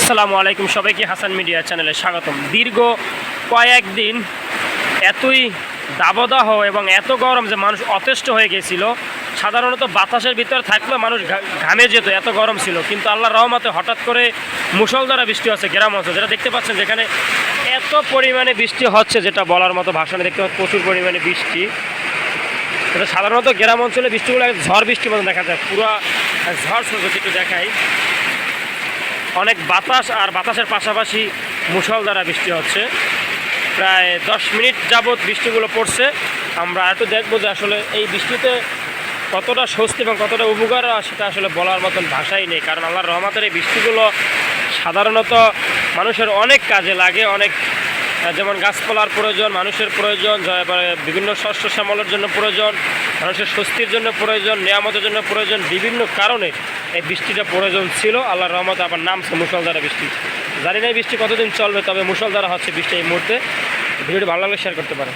আসসালামু আলাইকুম, সবাইকে হাসান মিডিয়া চ্যানেলে স্বাগতম। দীর্ঘ কয়েকদিন এতই দাবদাহ এবং এত গরম যে মানুষ অতিষ্ঠ হয়ে গেছিল। সাধারণত বাতাসের ভিতরে থাকলেও মানুষ ঘামে যেত, এত গরম ছিল। কিন্তু আল্লাহর রহমতে হঠাৎ করে মুষলধারে বৃষ্টি হচ্ছে গ্রাম অঞ্চল, যেটা দেখতে পাচ্ছেন, যেখানে এত পরিমাণে বৃষ্টি হচ্ছে যেটা বলার মতো ভাষণে দেখতে পাচ্ছেন। প্রচুর পরিমাণে বৃষ্টি। এটা সাধারণত গ্রাম অঞ্চলে বৃষ্টিগুলো ঝড় বৃষ্টির মতো দেখা যায়, পুরো ঝড় স্রোত একটু দেখাই। অনেক বাতাস, আর বাতাসের পাশাপাশি মুষলধারা বৃষ্টি হচ্ছে। প্রায় 10 মিনিট যাবৎ বৃষ্টিগুলো পড়ছে। আমরা একটু দেখবো যে আসলে এই বৃষ্টিতে কতটা স্বস্তি এবং কতটা উপকার, সেটা আসলে বলার মতন ভাষাই নেই। কারণ আল্লাহর রহমতের এই বৃষ্টিগুলো সাধারণত মানুষের অনেক কাজে লাগে। অনেক, যেমন গাছপালার প্রয়োজন, মানুষের প্রয়োজন, বিভিন্ন শস্য শ্যামলের জন্য প্রয়োজন, মানুষের স্বস্তির জন্য প্রয়োজন, নিয়ামতের জন্য প্রয়োজন। বিভিন্ন কারণে এই বৃষ্টিটা প্রয়োজন ছিল। আল্লাহর রহমতে আবার নামছে মুষলধারা বৃষ্টি। জানি না এই বৃষ্টি কতদিন চলবে, তবে মুষলধারা হচ্ছে বৃষ্টি এই মুহূর্তে। ভিডিওটি ভালো লাগলে শেয়ার করতে পারেন।